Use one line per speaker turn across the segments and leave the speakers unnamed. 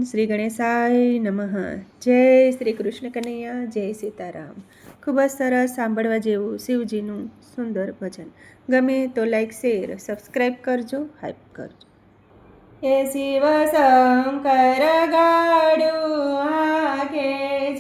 શ્રી ગણેશાય નમઃ. જય શ્રી કૃષ્ણ કનૈયા, જય સીતારામ. ખૂબ જ સરસ સાંભળવા જેવું શિવજીનું સુંદર ભજન. ગમે તો લાઈક, શેર, સબસ્ક્રાઈબ કરજો, હાઈપ કરજો. હે શિવ શંકર ગાડું હાકે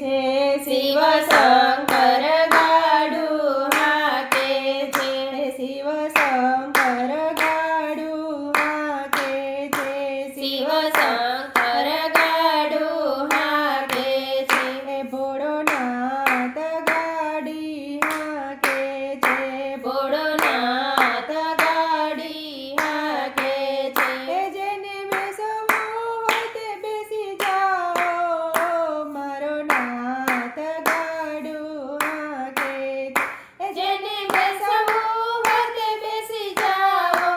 છે, શિવ શંકર ગાડું હાકે છે, શિવ શંકર ગાડું હાકે છે, શિવ શંકર ગાડું હાકે છે, ભોળોનાથ ગાડી હાકે છે, ભોળોનાથ ગાડી હાકે છે, જેને બેસવું હોય તે બેસી જાઓ, મારો નાથ ગાડું હાકે છે, જેને બેસવું હોય તે બેસી જાઓ,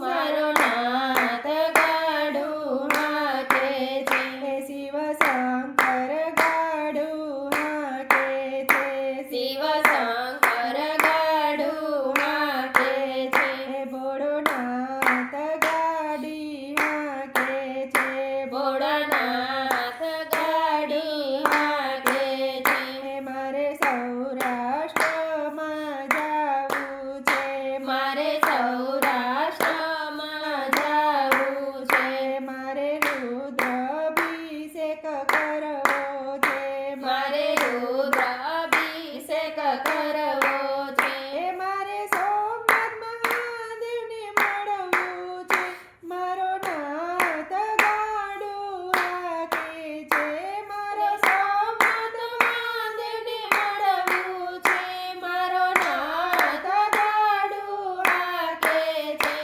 મારો નાથ ગાડું હાકે છે, શિવ શંકર ગાડું હાકે છે, શિવ શંકર ગાડું હાકે છે, ભોળોનાથ ગાડી હાકે છે, ભોળાનાથ ગાડી હાકે છે, મારે સૌરાષ્ટ્રમાં જાવું છે, મારે સૌરાષ્ટ્રમાં જાવું છે, મારે રુદ્રાભિષેક કરવો છે, મારે રુદ્રાભિષેક કરવો છે, મારે સોમનાથ મહાદેવને મળવું છે, મારો નાથ ગાડું હાકે છે, મારો સોમનાથ મહાદેવને મળવું છે, મારો નાથ ગાડું હાકે છે,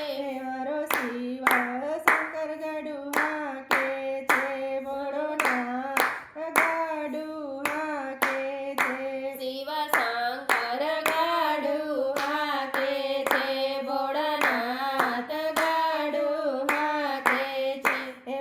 મારો શિવ શંકર ગાડું હાકે છે, ભોળોનાથ ગાડું હાકે છે, શિવ શંકર ગાડું હાકે છે, ભોળાનાથ ગાડું હાકે છે,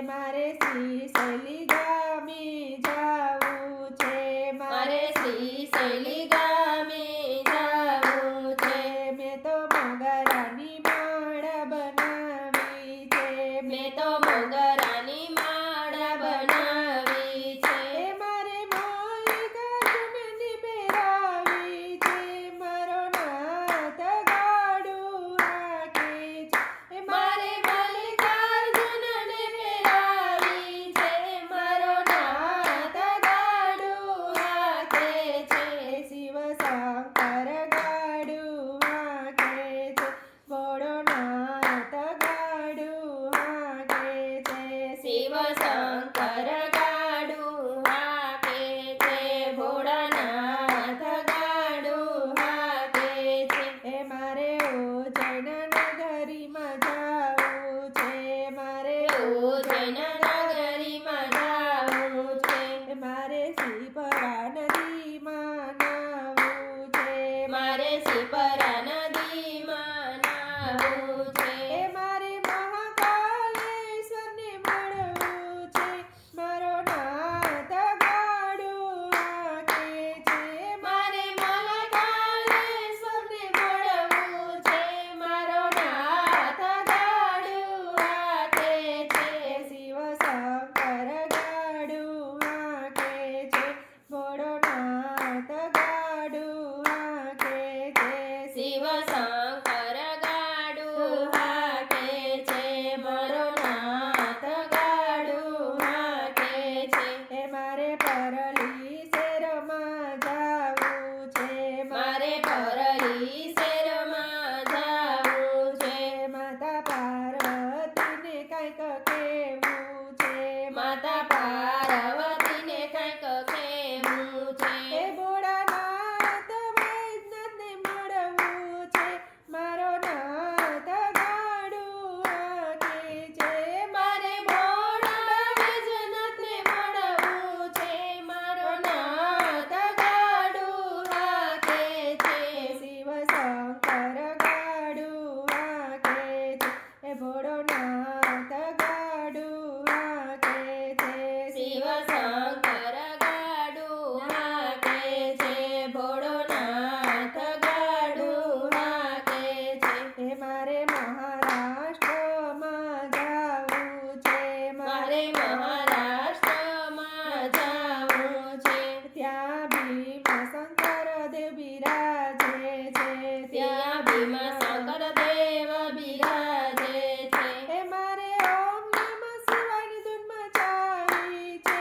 મારે શ્રીશૈલી ગામે જાવું છે, મારે શ્રીશૈલી ગામે જાવું છે, મેં તો મોગરાની માળા બનાવી છે, મેં તો મોગરાની માળા બનાવી છે, મારે મલ્લિકાર્જુનને પહેરાવી છે, મારો નાથ ગાડું હાકે છે, મારે મલ્લિકાર્જુનને પહેરાવી છે, મારો નાથ ગાડું હાકે છે, શિવ શંકર ગાડું હાકે છે, ભોળોનાથ ગાડું હાકે છે, શિવ શંકર ગાડું હાકે છે, ભોળાનાથ ગાડું હાકે છે, મારે ઉજ્જૈન નગરીમાં જાવું છે, મારે ઉજ્જૈન નગરીમાં જાવું છે, મારે શિપ્રા નદીમાં નાહવું છે, મારે શિપ્રા નદીમાં નાહવું છે, મારે મહાકાલેશ્વરને મળવું છે, મારો નાથ ગાડું હાકે છે, મારે મહાકાલેશ્વરને મળવું છે, મારો નાથ ગાડું હાકે છે, શિવ શંકર ગાડું હાકે છે, ભોળોનાથ ગાડું હાકે છે, શિવ શંકર ગાડું હાકે છે, મારો નાથ ગાડું હાકે છે, મારે પરલી શેરમાં જાવું છે, મારે પરલી શેરમાં જાવું છે, માતા પાર્વતીને કંઈક કહેવું છે, માતા પાર્વતીને કંઈક કહેવું છે, ભોળાનાથ વૈદ્યનાથને મળવું દેવ બિરાજે છે
ત્યાં ભીમશંકર દેવ બિરાજે છે.
હે મારે ઓમ નમઃ શિવાયની ધૂન મચાવી છે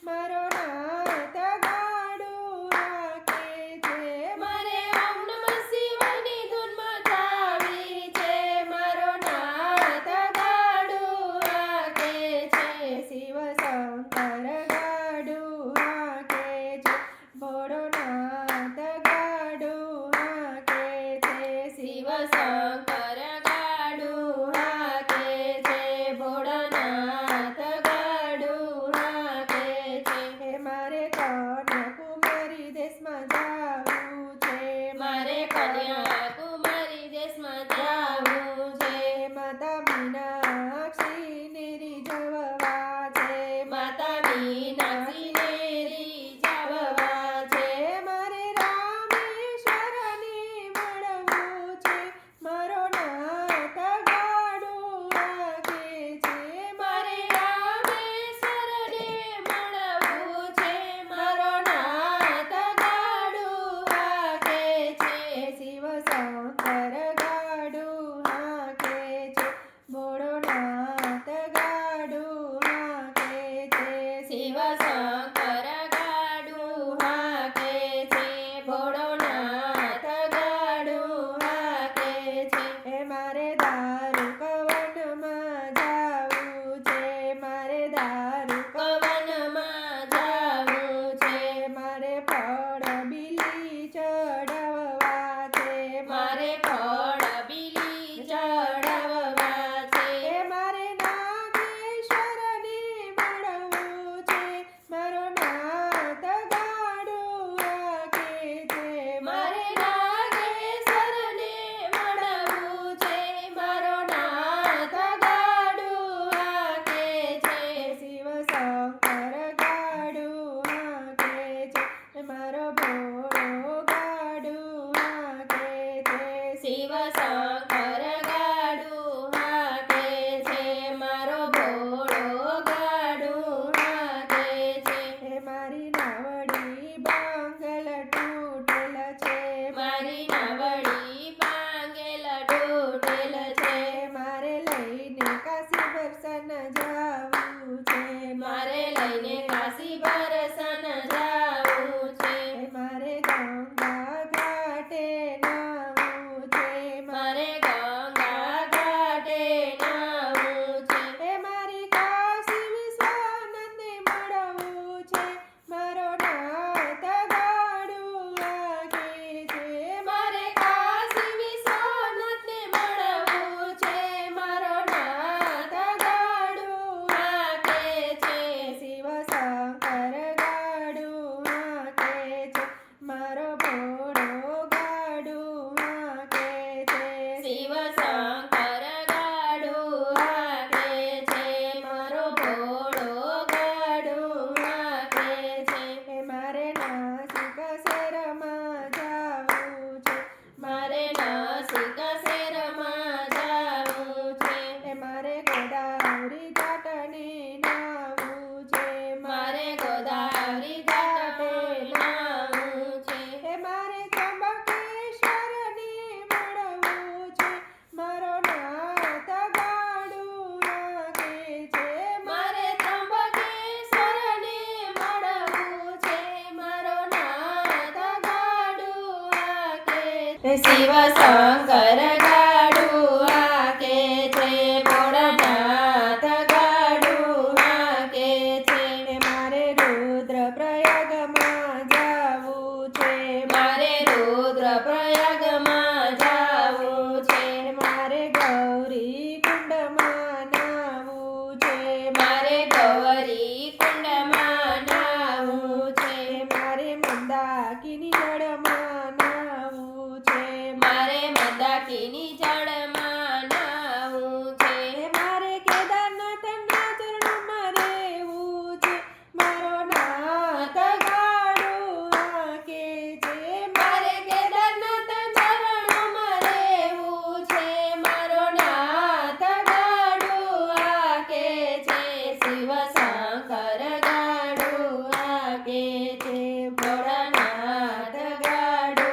મારો નાથ ગાડું રાખે છે
મારે ઓમ નમઃ શિવાયની ધૂન મચાવી છે મારો નાથ ગાડું રાખે છે.
શિવ શંકર ગાડું રાખે છે ભોળો નાથ ગાડું રાખે છે
શિવ શંકર ગાડું રાખે છે ભોળાનાથ ગાડું રાખે છે.
હે મારે કન્યાકુમારી દેશમાં જાવું છે
મારે કન્યાકુમારી દેશમાં જાવું છે.
માતા મીનાક્ષીને રીઝવવા છે
માતા મીનાક્ષીને રીઝવવા છે.
મારે રામેશ્વરને મળવું છે મારો નાથ ગાડું રાખે છે
મારે રામેશ્વરને મળવું છે મારો નાથ ગાડું રાખે છે.
શિવ શંકર ગાડું રાખે છે ભોળો નાથ ગાડું રાખે છે
શિવ શંકર ગાડું રાખે છે ભોળોનાથ ગાડું રાખે છે.
હે મારે દારૂ કવનમાં જાવું છે મારે દારૂ
પવનમાં જાવું છે
મારે ફળ બીલી ચડાવવા છે
મારે ફળ બીલી ચડાવવા છે.
હે મારે નાગેશ્વરને મળવું છે મારો નાથ ગાડું રાખે છે
મારે નાગેશ્વરને મળવું છે મારો નાથ ગાડું રાખે છે.
શિવ શંકર ગાડું રાખે છે મારો ભોળો ગાડું રાખે છે
શિવ શંકર ગાડું રાખે છે મારો ભોળો ગાડું રાખે છે.
હે મારી નાવડી બાંગલ તૂટેલ છે
મારી નાવડી પાંગેલ તૂટેલ છે
મારે લઈને કાશી દર્શન જાવું છે
મારે લઈને કાશી દર્શન જાવું છે
મારે ગંગા ઘાટે નાવું છે
મારે ગંગા ઘાટે નાવું છે
હે મારી કાશી વિશ્વનાથને મળવું છે મારો નાથ ગાડું રાખે છે
મારે કાશી વિશ્વનાથને મળવું છે મારો નાથ ગાડું રાખે છે
શિવ શંકર ગાડું રાખે છે મારો ભોળો ગાડું રાખે છે
શિવ શંકર ગાડું રાખે છે મારો ભોળો ગાડું રાખે છે
હે મારે નાસિક શહેરમાં જાવું છે
મારે નાસિક શહેરમાં જાવું છે
હે મારે ગોદાવરી ઘાટને નાવું છે
મારે ગોદાવરી ઘાટે નાવું છે
હે મારે ત્રંબકેશ્વરને મળવું છે મારો નાથ ગાડું રાખે છે
મારે ત્રંબકેશ્વરને મળવું છે મારો નાથ ગાડું રાખે છે. શિવ શંકર ગાડું રાખે છે ભોળાનાથ ગાડું રાખે છે.
મારે રુદ્રપ્રયાગમાં જાવું છે
મારે રુદ્રપ્રયાગમાં જાવું છે
મારે ગૌરી કુંડમાં નાવું છે
મારે ગૌરી કુંડમાં નાવું છે
મારે મંદાકિની જળમાં નાવું છે
મારે મંદાકિની જળમાં નાવું છે
મારે કેદારનાથના ચરણોમાં રહેવું છે મારો નાથ ગાડું રાખે છે
મારે કેદારનાથ ચરણોમાં રહેવું છે મારો નાથ ગાડું રાખે છે. શિવ શંકર ગાડું રાખે છે ભોળાનાથ ગાડું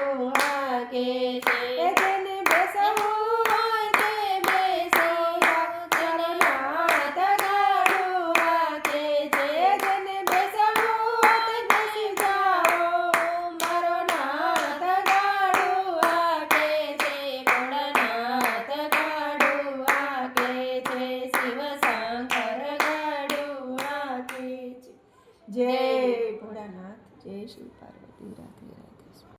શિવ પાર્વતી રાધે રાધે.